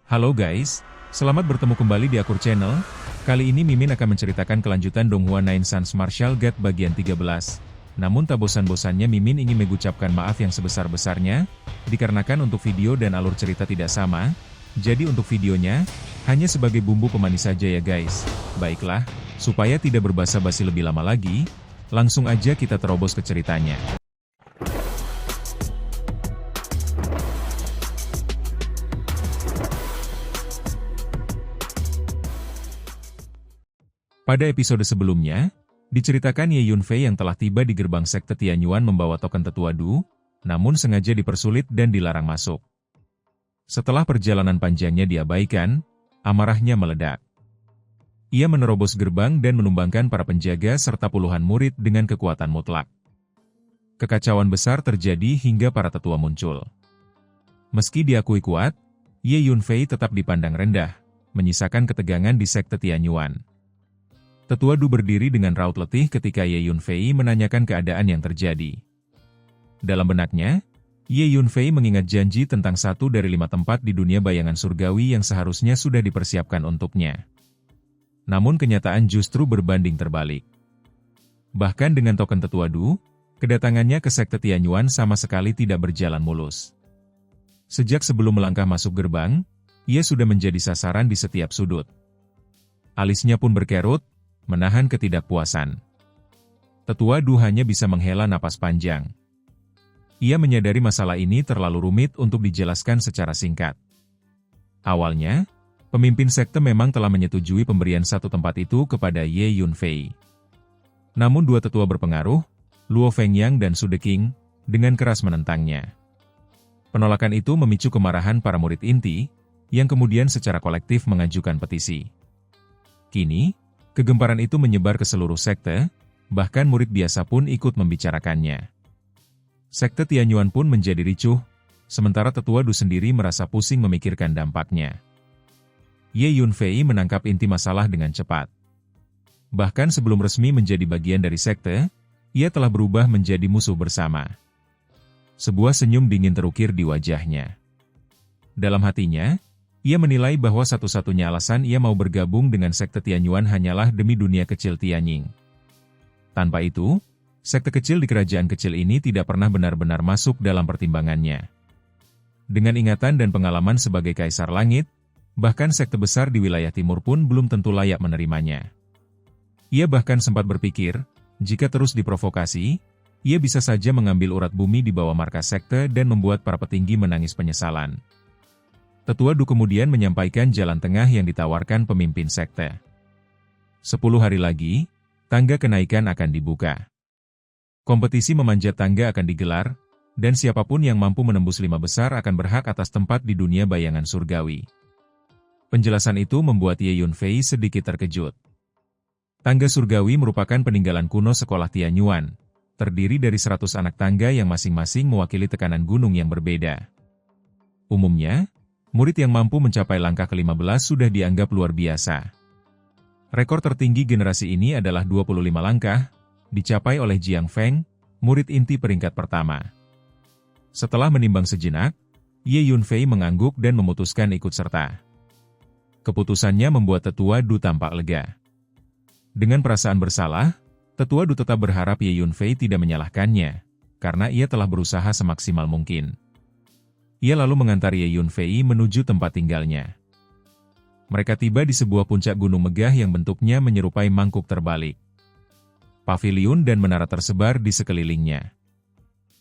Halo guys, selamat bertemu kembali di Akur Channel. Kali ini Mimin akan menceritakan kelanjutan Donghua Nine Sons Martial God bagian 13. Namun tak bosan-bosannya Mimin ingin mengucapkan maaf yang sebesar-besarnya, dikarenakan untuk video dan alur cerita tidak sama. Jadi untuk videonya, hanya sebagai bumbu pemanis saja ya guys. Baiklah, supaya tidak berbasa-basi lebih lama lagi, langsung aja kita terobos ke ceritanya. Pada episode sebelumnya, diceritakan Ye Yunfei yang telah tiba di gerbang sekte Tianyuan membawa token tetua Du, namun sengaja dipersulit dan dilarang masuk. Setelah perjalanan panjangnya diabaikan, amarahnya meledak. Ia menerobos gerbang dan menumbangkan para penjaga serta puluhan murid dengan kekuatan mutlak. Kekacauan besar terjadi hingga para tetua muncul. Meski diakui kuat, Ye Yunfei tetap dipandang rendah, menyisakan ketegangan di sekte Tianyuan. Tetua Du berdiri dengan raut letih ketika Ye Yunfei menanyakan keadaan yang terjadi. Dalam benaknya, Ye Yunfei mengingat janji tentang satu dari 5 tempat di dunia bayangan surgawi yang seharusnya sudah dipersiapkan untuknya. Namun kenyataan justru berbanding terbalik. Bahkan dengan token Tetua Du, kedatangannya ke sekte Tianyuan sama sekali tidak berjalan mulus. Sejak sebelum melangkah masuk gerbang, ia sudah menjadi sasaran di setiap sudut. Alisnya pun berkerut, menahan ketidakpuasan. Tetua Du hanya bisa menghela napas panjang. Ia menyadari masalah ini terlalu rumit untuk dijelaskan secara singkat. Awalnya, pemimpin sekte memang telah menyetujui pemberian satu tempat itu kepada Ye Yunfei. Namun dua tetua berpengaruh, Luo Fengyang dan Su Deqing, dengan keras menentangnya. Penolakan itu memicu kemarahan para murid inti, yang kemudian secara kolektif mengajukan petisi. Kini, kegemparan itu menyebar ke seluruh sekte, bahkan murid biasa pun ikut membicarakannya. Sekte Tianyuan pun menjadi ricuh, sementara Tetua Du sendiri merasa pusing memikirkan dampaknya. Ye Yunfei menangkap inti masalah dengan cepat. Bahkan sebelum resmi menjadi bagian dari sekte, ia telah berubah menjadi musuh bersama. Sebuah senyum dingin terukir di wajahnya. Dalam hatinya, ia menilai bahwa satu-satunya alasan ia mau bergabung dengan sekte Tianyuan hanyalah demi dunia kecil Tianying. Tanpa itu, sekte kecil di kerajaan kecil ini tidak pernah benar-benar masuk dalam pertimbangannya. Dengan ingatan dan pengalaman sebagai Kaisar Langit, bahkan sekte besar di wilayah timur pun belum tentu layak menerimanya. Ia bahkan sempat berpikir, jika terus diprovokasi, ia bisa saja mengambil urat bumi di bawah markas sekte dan membuat para petinggi menangis penyesalan. Tetua Du kemudian menyampaikan jalan tengah yang ditawarkan pemimpin sekte. 10 hari lagi, tangga kenaikan akan dibuka. Kompetisi memanjat tangga akan digelar, dan siapapun yang mampu menembus 5 besar akan berhak atas tempat di dunia bayangan surgawi. Penjelasan itu membuat Ye Yunfei sedikit terkejut. Tangga surgawi merupakan peninggalan kuno sekolah Tianyuan, terdiri dari 100 anak tangga yang masing-masing mewakili tekanan gunung yang berbeda. Umumnya, murid yang mampu mencapai langkah ke-15 sudah dianggap luar biasa. Rekor tertinggi generasi ini adalah 25 langkah, dicapai oleh Jiang Feng, murid inti peringkat pertama. Setelah menimbang sejenak, Ye Yunfei mengangguk dan memutuskan ikut serta. Keputusannya membuat Tetua Du tampak lega. Dengan perasaan bersalah, Tetua Du tetap berharap Ye Yunfei tidak menyalahkannya, karena ia telah berusaha semaksimal mungkin. Ia lalu mengantar Ye Yunfei menuju tempat tinggalnya. Mereka tiba di sebuah puncak gunung megah yang bentuknya menyerupai mangkuk terbalik. Paviliun dan menara tersebar di sekelilingnya.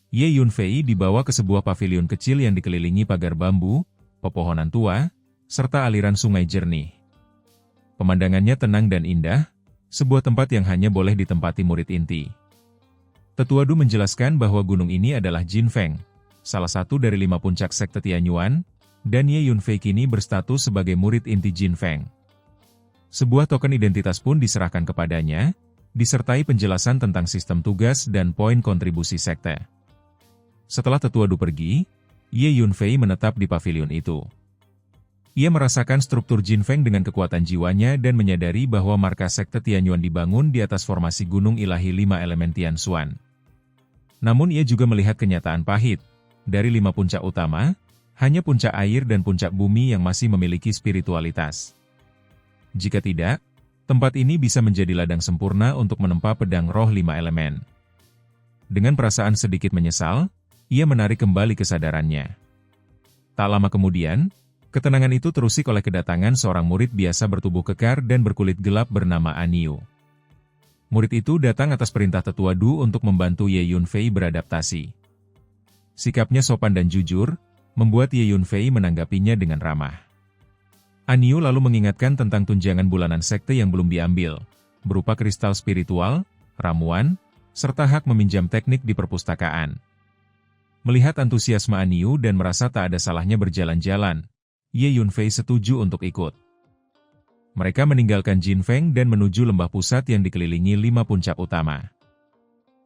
Ye Yunfei dibawa ke sebuah paviliun kecil yang dikelilingi pagar bambu, pepohonan tua, serta aliran sungai jernih. Pemandangannya tenang dan indah, sebuah tempat yang hanya boleh ditempati murid inti. Tetua Du menjelaskan bahwa gunung ini adalah Jinfeng, salah satu dari 5 puncak sekte Tianyuan, dan Ye Yunfei kini berstatus sebagai murid inti Jinfeng. Sebuah token identitas pun diserahkan kepadanya, disertai penjelasan tentang sistem tugas dan poin kontribusi sekte. Setelah Tetua Du pergi, Ye Yunfei menetap di pavilion itu. Ia merasakan struktur Jinfeng dengan kekuatan jiwanya dan menyadari bahwa markas sekte Tianyuan dibangun di atas formasi gunung ilahi 5 elemen Tianshuan. Namun ia juga melihat kenyataan pahit. Dari 5 puncak utama, hanya puncak air dan puncak bumi yang masih memiliki spiritualitas. Jika tidak, tempat ini bisa menjadi ladang sempurna untuk menempa pedang roh 5 elemen. Dengan perasaan sedikit menyesal, ia menarik kembali kesadarannya. Tak lama kemudian, ketenangan itu terusik oleh kedatangan seorang murid biasa bertubuh kekar dan berkulit gelap bernama Aniu. Murid itu datang atas perintah Tetua Du untuk membantu Ye Yunfei beradaptasi. Sikapnya sopan dan jujur, membuat Ye Yunfei menanggapinya dengan ramah. Aniu lalu mengingatkan tentang tunjangan bulanan sekte yang belum diambil, berupa kristal spiritual, ramuan, serta hak meminjam teknik di perpustakaan. Melihat antusiasme Aniu dan merasa tak ada salahnya berjalan-jalan, Ye Yunfei setuju untuk ikut. Mereka meninggalkan Jinfeng dan menuju lembah pusat yang dikelilingi 5 puncak utama.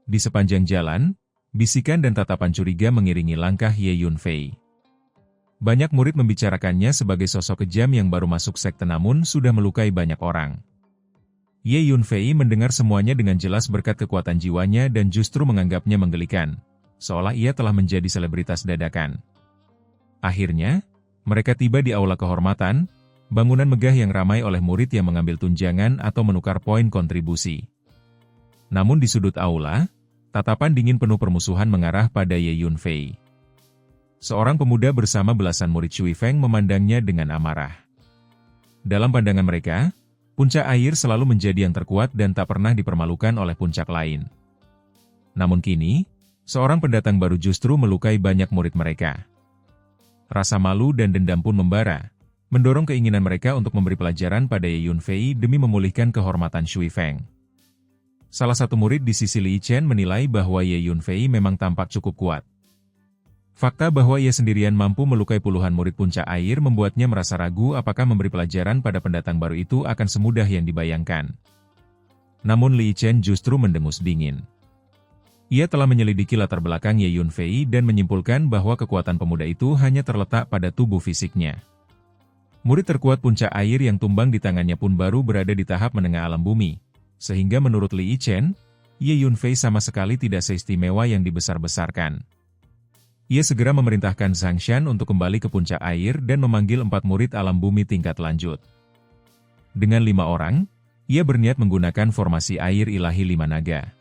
Di sepanjang jalan, bisikan dan tatapan curiga mengiringi langkah Ye Yunfei. Banyak murid membicarakannya sebagai sosok kejam yang baru masuk sekte namun sudah melukai banyak orang. Ye Yunfei mendengar semuanya dengan jelas berkat kekuatan jiwanya dan justru menganggapnya menggelikan, seolah ia telah menjadi selebritas dadakan. Akhirnya, mereka tiba di aula kehormatan, bangunan megah yang ramai oleh murid yang mengambil tunjangan atau menukar poin kontribusi. Namun di sudut aula, tatapan dingin penuh permusuhan mengarah pada Ye Yunfei. Seorang pemuda bersama belasan murid Shui Feng memandangnya dengan amarah. Dalam pandangan mereka, puncak air selalu menjadi yang terkuat dan tak pernah dipermalukan oleh puncak lain. Namun kini, seorang pendatang baru justru melukai banyak murid mereka. Rasa malu dan dendam pun membara, mendorong keinginan mereka untuk memberi pelajaran pada Ye Yunfei demi memulihkan kehormatan Shui Feng. Salah satu murid di sisi Li Chen menilai bahwa Ye Yunfei memang tampak cukup kuat. Fakta bahwa ia sendirian mampu melukai puluhan murid puncak air membuatnya merasa ragu apakah memberi pelajaran pada pendatang baru itu akan semudah yang dibayangkan. Namun Li Chen justru mendengus dingin. Ia telah menyelidiki latar belakang Ye Yunfei dan menyimpulkan bahwa kekuatan pemuda itu hanya terletak pada tubuh fisiknya. Murid terkuat puncak air yang tumbang di tangannya pun baru berada di tahap menengah alam bumi, sehingga menurut Li Chen, Ye Yunfei sama sekali tidak seistimewa yang dibesar-besarkan. Ia segera memerintahkan Zhang Shan untuk kembali ke puncak air dan memanggil 4 murid alam bumi tingkat lanjut. Dengan 5 orang, ia berniat menggunakan formasi air ilahi 5 naga.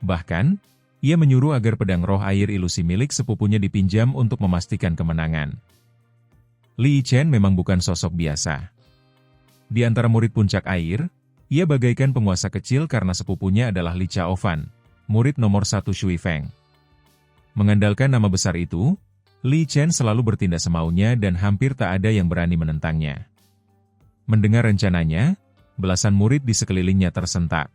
Bahkan, ia menyuruh agar pedang roh air ilusi milik sepupunya dipinjam untuk memastikan kemenangan. Li Chen memang bukan sosok biasa. Di antara murid puncak air, ia bagaikan penguasa kecil karena sepupunya adalah Li Chaofan, murid nomor 1 Shui Feng. Mengandalkan nama besar itu, Li Chen selalu bertindak semaunya dan hampir tak ada yang berani menentangnya. Mendengar rencananya, belasan murid di sekelilingnya tersentak.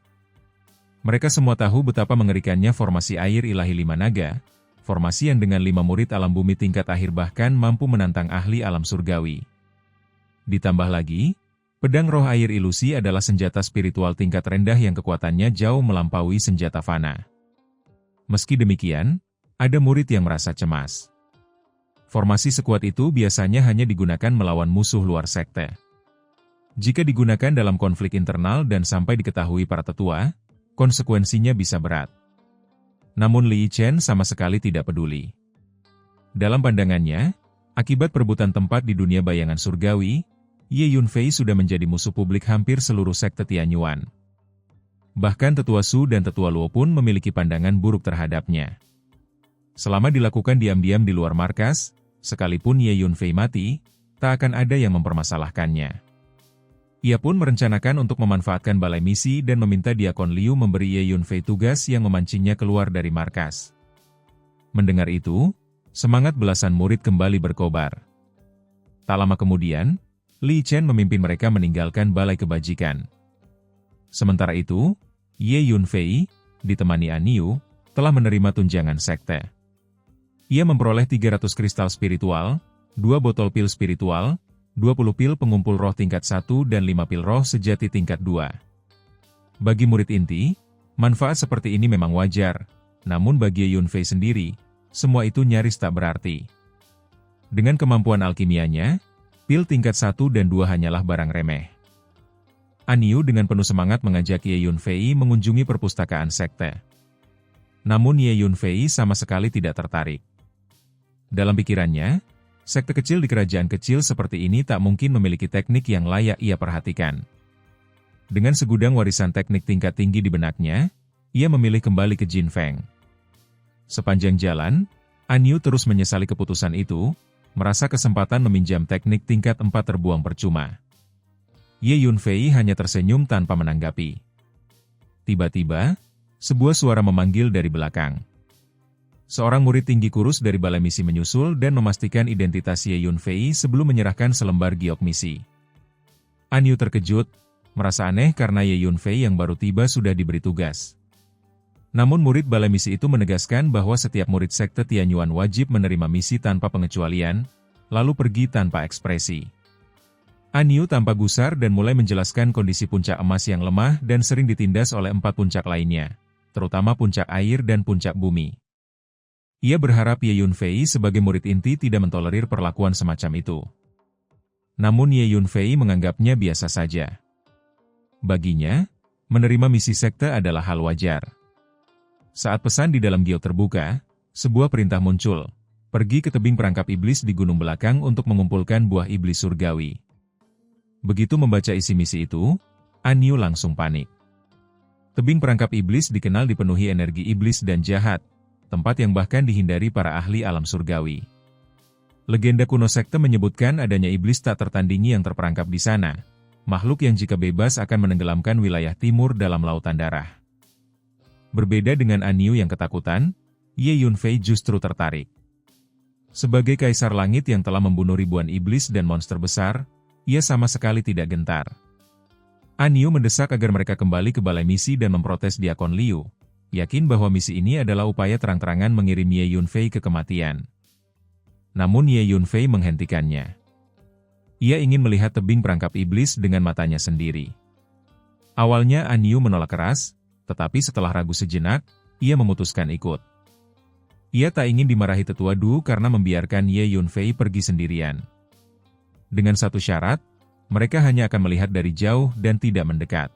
Mereka semua tahu betapa mengerikannya formasi air ilahi 5 naga, formasi yang dengan 5 murid alam bumi tingkat akhir bahkan mampu menantang ahli alam surgawi. Ditambah lagi, pedang roh air ilusi adalah senjata spiritual tingkat rendah yang kekuatannya jauh melampaui senjata fana. Meski demikian, ada murid yang merasa cemas. Formasi sekuat itu biasanya hanya digunakan melawan musuh luar sekte. Jika digunakan dalam konflik internal dan sampai diketahui para tetua, konsekuensinya bisa berat. Namun Li Chen sama sekali tidak peduli. Dalam pandangannya, akibat perebutan tempat di dunia bayangan surgawi, Ye Yunfei sudah menjadi musuh publik hampir seluruh sekte Tianyuan. Bahkan Tetua Su dan Tetua Luo pun memiliki pandangan buruk terhadapnya. Selama dilakukan diam-diam di luar markas, sekalipun Ye Yunfei mati, tak akan ada yang mempermasalahkannya. Ia pun merencanakan untuk memanfaatkan balai misi dan meminta Diakon Liu memberi Ye Yunfei tugas yang memancingnya keluar dari markas. Mendengar itu, semangat belasan murid kembali berkobar. Tak lama kemudian, Li Chen memimpin mereka meninggalkan balai kebajikan. Sementara itu, Ye Yunfei, ditemani Aniu, telah menerima tunjangan sekte. Ia memperoleh 300 kristal spiritual, 2 botol pil spiritual, 20 pil pengumpul roh tingkat 1 dan 5 pil roh sejati tingkat 2. Bagi murid inti, manfaat seperti ini memang wajar, namun bagi Ye Yunfei sendiri, semua itu nyaris tak berarti. Dengan kemampuan alkimianya, pil tingkat 1 dan 2 hanyalah barang remeh. Aniu dengan penuh semangat mengajak Ye Yunfei mengunjungi perpustakaan sekte. Namun Ye Yunfei sama sekali tidak tertarik. Dalam pikirannya, Sekte kecil di kerajaan kecil seperti ini tak mungkin memiliki teknik yang layak ia perhatikan. Dengan segudang warisan teknik tingkat tinggi di benaknya, ia memilih kembali ke Jin Feng. Sepanjang jalan, An Yu terus menyesali keputusan itu, merasa kesempatan meminjam teknik tingkat 4 terbuang percuma. Ye Yunfei hanya tersenyum tanpa menanggapi. Tiba-tiba, sebuah suara memanggil dari belakang. Seorang murid tinggi kurus dari balai misi menyusul dan memastikan identitas Ye Yunfei sebelum menyerahkan selembar giok misi. An Yu terkejut, merasa aneh karena Ye Yunfei yang baru tiba sudah diberi tugas. Namun murid balai misi itu menegaskan bahwa setiap murid sekte Tianyuan wajib menerima misi tanpa pengecualian, lalu pergi tanpa ekspresi. An Yu tampak gusar dan mulai menjelaskan kondisi puncak emas yang lemah dan sering ditindas oleh 4 puncak lainnya, terutama puncak air dan puncak bumi. Ia berharap Ye Yunfei sebagai murid inti tidak mentolerir perlakuan semacam itu. Namun Ye Yunfei menganggapnya biasa saja. Baginya, menerima misi sekte adalah hal wajar. Saat pesan di dalam giok terbuka, sebuah perintah muncul, pergi ke tebing perangkap iblis di gunung belakang untuk mengumpulkan buah iblis surgawi. Begitu membaca isi misi itu, An Yu langsung panik. Tebing perangkap iblis dikenal dipenuhi energi iblis dan jahat, tempat yang bahkan dihindari para ahli alam surgawi. Legenda kuno sekte menyebutkan adanya iblis tak tertandingi yang terperangkap di sana, makhluk yang jika bebas akan menenggelamkan wilayah timur dalam lautan darah. Berbeda dengan An Yu yang ketakutan, Ye Yunfei justru tertarik. Sebagai kaisar langit yang telah membunuh ribuan iblis dan monster besar, ia sama sekali tidak gentar. An Yu mendesak agar mereka kembali ke balai misi dan memprotes Diakon Liu, yakin bahwa misi ini adalah upaya terang-terangan mengirim Ye Yunfei ke kematian. Namun Ye Yunfei menghentikannya. Ia ingin melihat tebing perangkap iblis dengan matanya sendiri. Awalnya An Yu menolak keras, tetapi setelah ragu sejenak, ia memutuskan ikut. Ia tak ingin dimarahi tetua Du karena membiarkan Ye Yunfei pergi sendirian. Dengan satu syarat, mereka hanya akan melihat dari jauh dan tidak mendekat.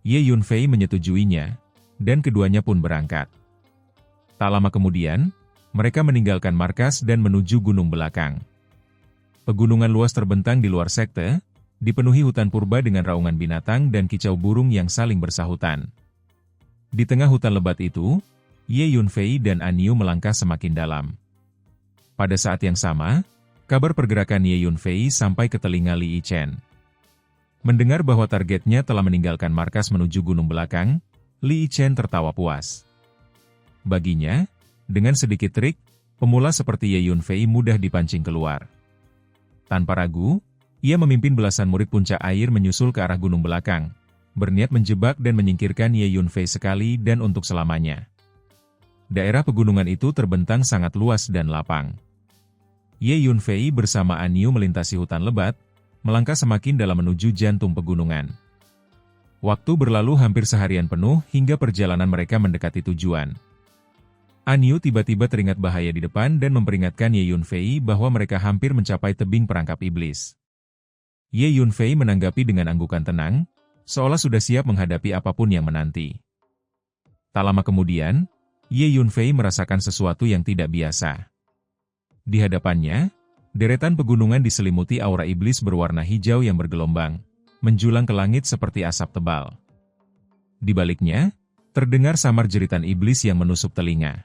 Ye Yunfei menyetujuinya, dan keduanya pun berangkat. Tak lama kemudian, mereka meninggalkan markas dan menuju gunung belakang. Pegunungan luas terbentang di luar sekte, dipenuhi hutan purba dengan raungan binatang dan kicau burung yang saling bersahutan. Di tengah hutan lebat itu, Ye Yunfei dan An Yu melangkah semakin dalam. Pada saat yang sama, kabar pergerakan Ye Yunfei sampai ke telinga Li Yichen. Mendengar bahwa targetnya telah meninggalkan markas menuju gunung belakang, Li Yichen tertawa puas. Baginya, dengan sedikit trik, pemula seperti Ye Yunfei mudah dipancing keluar. Tanpa ragu, ia memimpin belasan murid puncak air menyusul ke arah gunung belakang, berniat menjebak dan menyingkirkan Ye Yunfei sekali dan untuk selamanya. Daerah pegunungan itu terbentang sangat luas dan lapang. Ye Yunfei bersama An Yu melintasi hutan lebat, melangkah semakin dalam menuju jantung pegunungan. Waktu berlalu hampir seharian penuh hingga perjalanan mereka mendekati tujuan. An Yu tiba-tiba teringat bahaya di depan dan memperingatkan Ye Yunfei bahwa mereka hampir mencapai tebing perangkap iblis. Ye Yunfei menanggapi dengan anggukan tenang, seolah sudah siap menghadapi apapun yang menanti. Tak lama kemudian, Ye Yunfei merasakan sesuatu yang tidak biasa. Di hadapannya, deretan pegunungan diselimuti aura iblis berwarna hijau yang bergelombang, menjulang ke langit seperti asap tebal. Di baliknya, terdengar samar jeritan iblis yang menusuk telinga.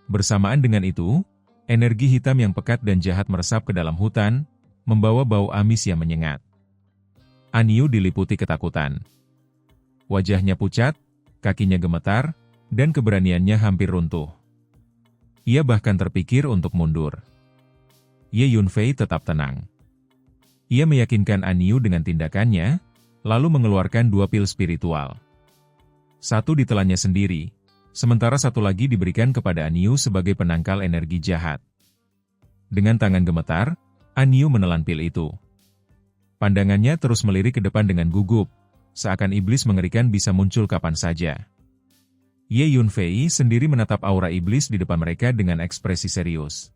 Bersamaan dengan itu, energi hitam yang pekat dan jahat meresap ke dalam hutan, membawa bau amis yang menyengat. An Yu diliputi ketakutan. Wajahnya pucat, kakinya gemetar, dan keberaniannya hampir runtuh. Ia bahkan terpikir untuk mundur. Ye Yunfei tetap tenang. Ia meyakinkan An Yu dengan tindakannya, lalu mengeluarkan 2 pil spiritual. Satu ditelannya sendiri, sementara satu lagi diberikan kepada An Yu sebagai penangkal energi jahat. Dengan tangan gemetar, An Yu menelan pil itu. Pandangannya terus melirik ke depan dengan gugup, seakan iblis mengerikan bisa muncul kapan saja. Ye Yunfei sendiri menatap aura iblis di depan mereka dengan ekspresi serius.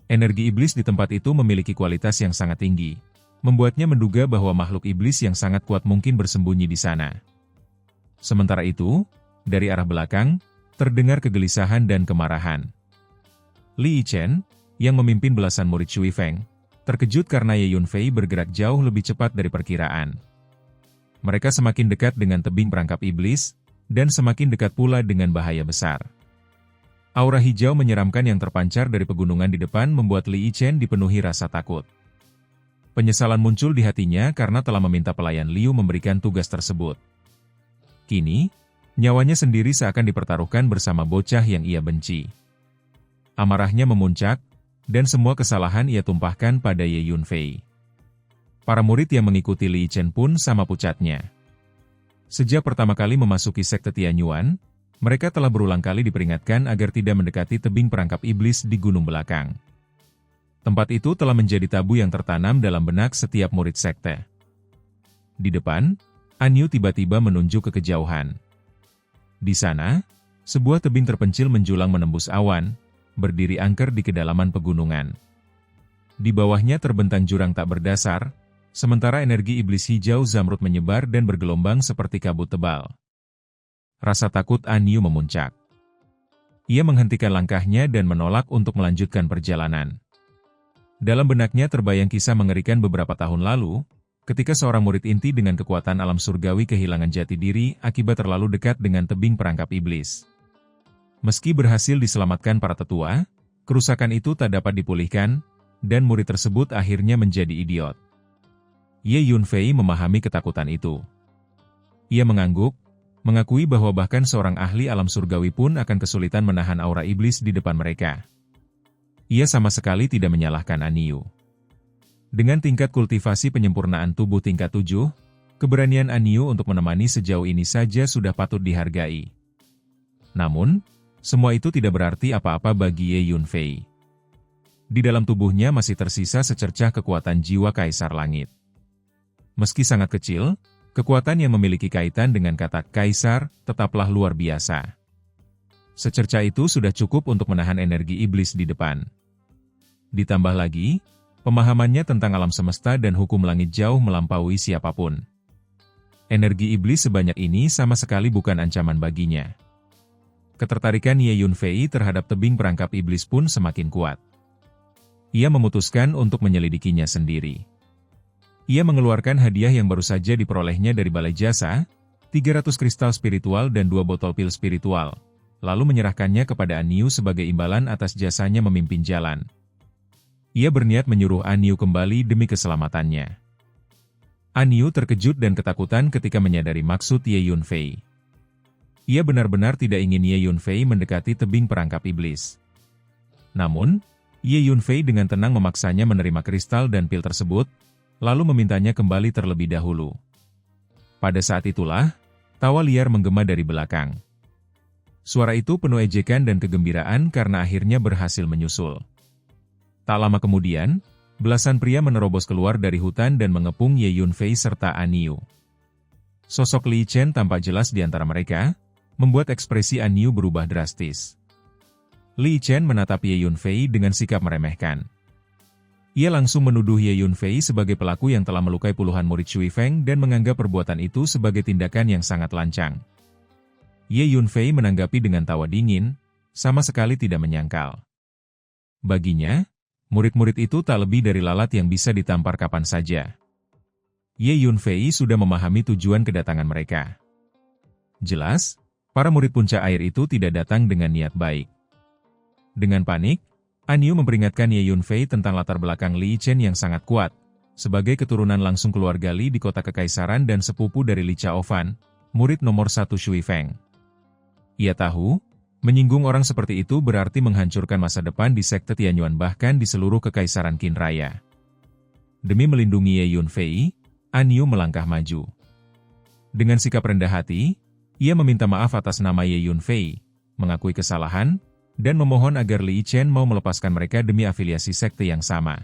Energi iblis di tempat itu memiliki kualitas yang sangat tinggi, membuatnya menduga bahwa makhluk iblis yang sangat kuat mungkin bersembunyi di sana. Sementara itu, dari arah belakang, terdengar kegelisahan dan kemarahan. Li Yichen, yang memimpin belasan murid Shui Feng, terkejut karena Ye Yunfei bergerak jauh lebih cepat dari perkiraan. Mereka semakin dekat dengan tebing perangkap iblis, dan semakin dekat pula dengan bahaya besar. Aura hijau menyeramkan yang terpancar dari pegunungan di depan membuat Li Yichen dipenuhi rasa takut. Penyesalan muncul di hatinya karena telah meminta pelayan Liu memberikan tugas tersebut. Kini, nyawanya sendiri seakan dipertaruhkan bersama bocah yang ia benci. Amarahnya memuncak, dan semua kesalahan ia tumpahkan pada Ye Yunfei. Para murid yang mengikuti Li Yichen pun sama pucatnya. Sejak pertama kali memasuki sekte Tianyuan, mereka telah berulang kali diperingatkan agar tidak mendekati tebing perangkap iblis di gunung belakang. Tempat itu telah menjadi tabu yang tertanam dalam benak setiap murid sekte. Di depan, An Yu tiba-tiba menunjuk ke kejauhan. Di sana, sebuah tebing terpencil menjulang menembus awan, berdiri angker di kedalaman pegunungan. Di bawahnya terbentang jurang tak berdasar, sementara energi iblis hijau zamrud menyebar dan bergelombang seperti kabut tebal. Rasa takut An Yu memuncak. Ia menghentikan langkahnya dan menolak untuk melanjutkan perjalanan. Dalam benaknya terbayang kisah mengerikan beberapa tahun lalu, ketika seorang murid inti dengan kekuatan alam surgawi kehilangan jati diri akibat terlalu dekat dengan tebing perangkap iblis. Meski berhasil diselamatkan para tetua, kerusakan itu tak dapat dipulihkan, dan murid tersebut akhirnya menjadi idiot. Ye Yunfei memahami ketakutan itu. Ia mengangguk, mengakui bahwa bahkan seorang ahli alam surgawi pun akan kesulitan menahan aura iblis di depan mereka. Ia sama sekali tidak menyalahkan An Yu. Dengan tingkat kultivasi penyempurnaan tubuh tingkat 7, keberanian An Yu untuk menemani sejauh ini saja sudah patut dihargai. Namun, semua itu tidak berarti apa-apa bagi Ye Yunfei. Di dalam tubuhnya masih tersisa secercah kekuatan jiwa Kaisar Langit. Meski sangat kecil, kekuatan yang memiliki kaitan dengan kata Kaisar tetaplah luar biasa. Secercah itu sudah cukup untuk menahan energi iblis di depan. Ditambah lagi, pemahamannya tentang alam semesta dan hukum langit jauh melampaui siapapun. Energi iblis sebanyak ini sama sekali bukan ancaman baginya. Ketertarikan Ye Yunfei terhadap tebing perangkap iblis pun semakin kuat. Ia memutuskan untuk menyelidikinya sendiri. Ia mengeluarkan hadiah yang baru saja diperolehnya dari balai jasa, 300 kristal spiritual dan 2 botol pil spiritual, lalu menyerahkannya kepada An Yu sebagai imbalan atas jasanya memimpin jalan. Ia berniat menyuruh An Yu kembali demi keselamatannya. An Yu terkejut dan ketakutan ketika menyadari maksud Ye Yunfei. Ia benar-benar tidak ingin Ye Yunfei mendekati tebing perangkap iblis. Namun, Ye Yunfei dengan tenang memaksanya menerima kristal dan pil tersebut, lalu memintanya kembali terlebih dahulu. Pada saat itulah, tawa liar menggema dari belakang. Suara itu penuh ejekan dan kegembiraan karena akhirnya berhasil menyusul. Tak lama kemudian, belasan pria menerobos keluar dari hutan dan mengepung Ye Yunfei serta An Yu. Sosok Li Yichen tampak jelas di antara mereka, membuat ekspresi An Yu berubah drastis. Li Yichen menatap Ye Yunfei dengan sikap meremehkan. Ia langsung menuduh Ye Yunfei sebagai pelaku yang telah melukai puluhan murid Shui Feng dan menganggap perbuatan itu sebagai tindakan yang sangat lancang. Ye Yunfei menanggapi dengan tawa dingin, sama sekali tidak menyangkal. Baginya, murid-murid itu tak lebih dari lalat yang bisa ditampar kapan saja. Ye Yunfei sudah memahami tujuan kedatangan mereka. Jelas, para murid puncak air itu tidak datang dengan niat baik. Dengan panik, An Yu memperingatkan Ye Yunfei tentang latar belakang Li Yichen yang sangat kuat, sebagai keturunan langsung keluarga Li di kota kekaisaran dan sepupu dari Li Chaofan, murid nomor 1 Shui Feng. Ia tahu, menyinggung orang seperti itu berarti menghancurkan masa depan di sekte Tianyuan bahkan di seluruh kekaisaran Qin Raya. Demi melindungi Ye Yunfei, An Yu melangkah maju. Dengan sikap rendah hati, ia meminta maaf atas nama Ye Yunfei, mengakui kesalahan, dan memohon agar Li Yichen mau melepaskan mereka demi afiliasi sekte yang sama.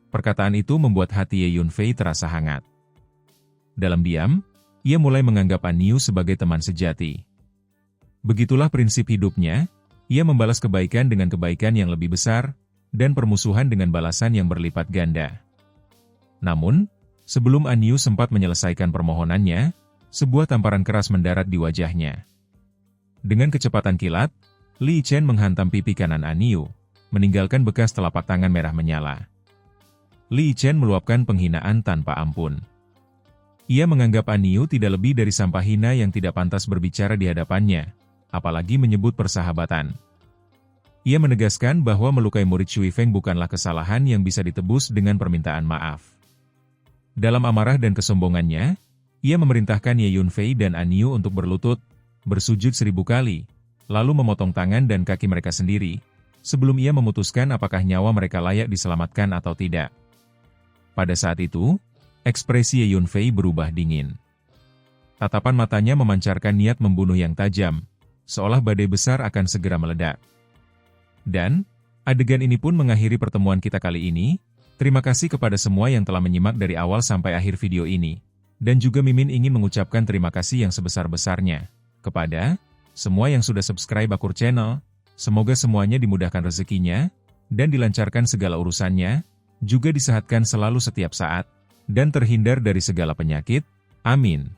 Perkataan itu membuat hati Ye Yunfei terasa hangat. Dalam diam, ia mulai menganggap An Yu sebagai teman sejati. Begitulah prinsip hidupnya, ia membalas kebaikan dengan kebaikan yang lebih besar, dan permusuhan dengan balasan yang berlipat ganda. Namun, sebelum An Yu sempat menyelesaikan permohonannya, sebuah tamparan keras mendarat di wajahnya. Dengan kecepatan kilat, Li Yichen menghantam pipi kanan An Yu, meninggalkan bekas telapak tangan merah menyala. Li Chen meluapkan penghinaan tanpa ampun. Ia menganggap Aniu tidak lebih dari sampah hina yang tidak pantas berbicara di hadapannya, apalagi menyebut persahabatan. Ia menegaskan bahwa melukai murid Shui Feng bukanlah kesalahan yang bisa ditebus dengan permintaan maaf. Dalam amarah dan kesombongannya, ia memerintahkan Ye Yunfei dan Aniu untuk berlutut, bersujud 1000 kali, lalu memotong tangan dan kaki mereka sendiri, sebelum ia memutuskan apakah nyawa mereka layak diselamatkan atau tidak. Pada saat itu, ekspresi Ye Yunfei berubah dingin. Tatapan matanya memancarkan niat membunuh yang tajam, seolah badai besar akan segera meledak. Dan, adegan ini pun mengakhiri pertemuan kita kali ini. Terima kasih kepada semua yang telah menyimak dari awal sampai akhir video ini. Dan juga Mimin ingin mengucapkan terima kasih yang sebesar-besarnya kepada semua yang sudah subscribe Akur Channel. Semoga semuanya dimudahkan rezekinya, dan dilancarkan segala urusannya, juga disehatkan selalu setiap saat, dan terhindar dari segala penyakit. Amin.